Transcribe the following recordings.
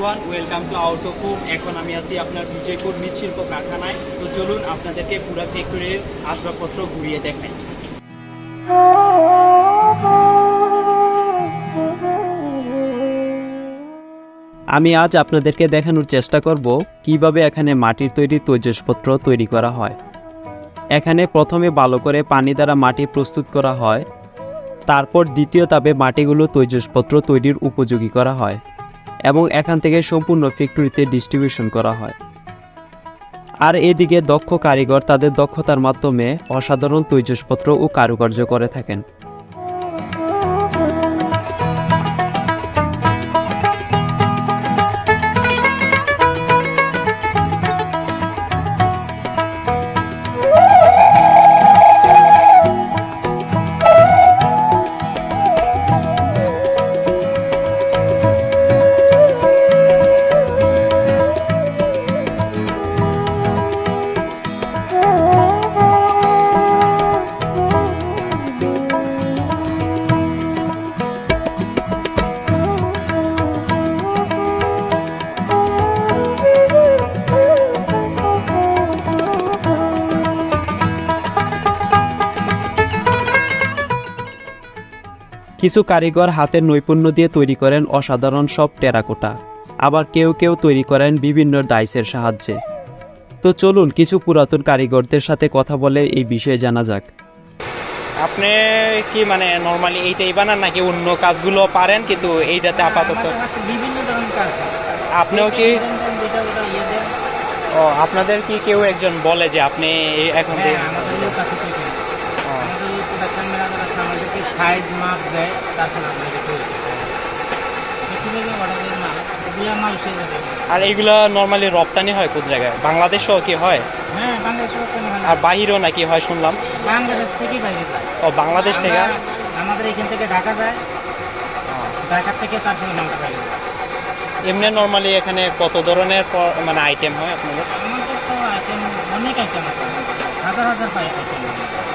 Everyone, welcome to out of home. এখন আমি আছি আপনার বিজয়পুর মৃৎশিল্প কারখানায়। তো চলুন আপনাদেরকে পুরো ফ্যাক্টরির আসবাবপত্র ঘুরিয়ে দেখাই। আমি আজ আপনাদেরকে দেখানোর চেষ্টা করব কিভাবে এখানে মাটির তৈরি তৈজসপত্র তৈরি করা হয়। এখানে প্রথমে ভালো করে পানি দ্বারা মাটি প্রস্তুত করা হয়, তারপর দ্বিতীয় ধাপে মাটিগুলো তৈজসপত্র তৈরির উপযোগী করা হয় এবং এখান থেকে সম্পূর্ণ ফ্যাক্টরিতে ডিস্ট্রিবিউশন করা হয়। আর এদিকে দক্ষ কারিগর তাদের দক্ষতার মাধ্যমে অসাধারণ তৈজসপত্র ও কারুকার্য করে থাকেন। কিছু কারিগর হাতের নৈপুণ্য দিয়ে তৈরি করেন অসাধারণ সব টেরাকোটা, আবার কেউ কেউ তৈরি করেন বিভিন্ন ডাইসের সাহায্যে। তো চলুন কিছু পুরাতন কারিগরদের সাথে কথা বলে এই বিষয়ে জানা যাক। আপনি কি মানে নরমালি এইটাই বানান নাকি অন্য কাজগুলো পারেন কিন্তু এইটাতে আপাতত বিভিন্ন ধরনের কাজ? আপনিও কি ও আপনাদের কি কেউ একজন বলে যে আপনি এখন আমাদের লোক আছে তো আমাদের এই প্রোডাকশন ম্যানেজার আছে, আমাদেরকে সাইজ মাপ দেয়, তারপর আমরা এটা তৈরি করি। বেশিরভাগই অর্ডারের মাল দিয়ে মাল এসে যাবে। আর এইগুলো নরমালি রপ্তানি হয় কোন জায়গায়? বাংলাদেশও কি হয়? হ্যাঁ, বাংলাদেশে রপ্তানি হয়। আর বাহিরেও নাকি হয় শুনলাম? বাংলাদেশ থেকেই বাইরে যায়। ও বাংলাদেশ থেকে? আমাদের এখান থেকে ঢাকা যায়, ঢাকা থেকে তারপরে মালটা বাইরে যায়। এমনি নরমালি এখানে কত ধরনের মানে আইটেম হয় আপনাদের? আমাদের তো আইটেম অনেক আইটেম আছে, হাজার হাজার আইটেম।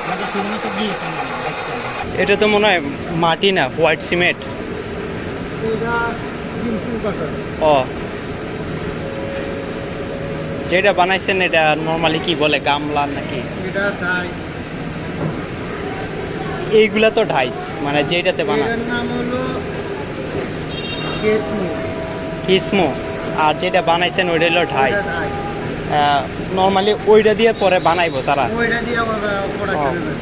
আমাদের শোরুমে তো গিয়েছেন দেখছেন। এটা তো মনে হয় মাটি না, হোয়াইট সিমেন্ট। এটা জিমসিং কাটার। ও যেটা বানাইছেন এটা নরমালি কি বলে, গামলা নাকি? এটা টাইস। এইগুলা তো ঢাইস, মানে যেটাতে বানায়। এর নাম হলো কেসমো। কিসমো। আর যেটা বানাইছেন ওইটা হলো ঢাইস। নরমালি ওইটা দিয়ে পরে বানাইবো তারা? ওইটা দিয়ে আমরা প্রোডাকশন করি।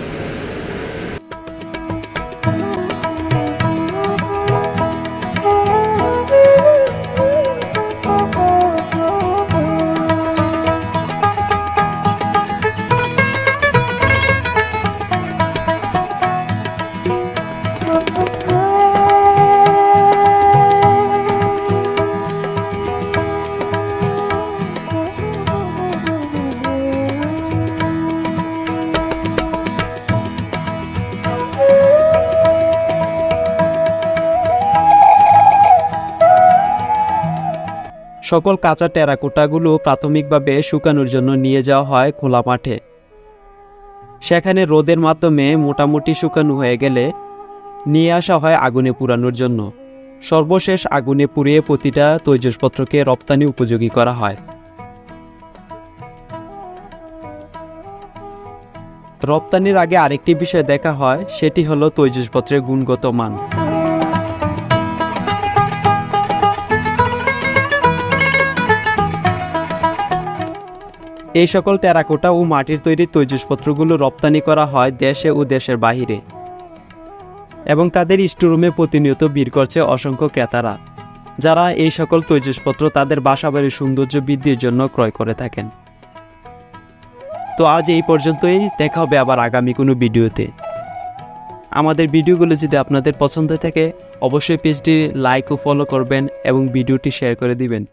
সকল কাঁচা টেরাকোটাগুলো প্রাথমিকভাবে শুকানোর জন্য নিয়ে যাওয়া হয় খোলা মাঠে। সেখানে রোদের মাধ্যমে মোটামুটি শুকানো হয়ে গেলে নিয়ে আসা হয় আগুনে পুরানোর জন্য। সর্বশেষ আগুনে পুড়িয়ে প্রতিটা তৈজসপত্রকে রপ্তানি উপযোগী করা হয়। রপ্তানির আগে আরেকটি বিষয় দেখা হয়, সেটি হলো তৈজসপত্রের গুণগত মান। এই সকল টেরাকোটা ও মাটির তৈরি তৈজসপত্রগুলো রপ্তানি করা হয় দেশে ও দেশের বাহিরে, এবং তাদের স্টোররুমে প্রতিনিয়ত ভিড় করছে অসংখ্য ক্রেতারা, যারা এই সকল তৈজসপত্র তাদের বাসাবাড়ির সৌন্দর্য বৃদ্ধির জন্য ক্রয় করে থাকেন। তো আজ এই পর্যন্তই, দেখা হবে আবার আগামী কোনো ভিডিওতে। আমাদের ভিডিওগুলো যদি আপনাদের পছন্দ থাকে অবশ্যই পেজটি লাইক ও ফলো করবেন এবং ভিডিওটি শেয়ার করে দিবেন।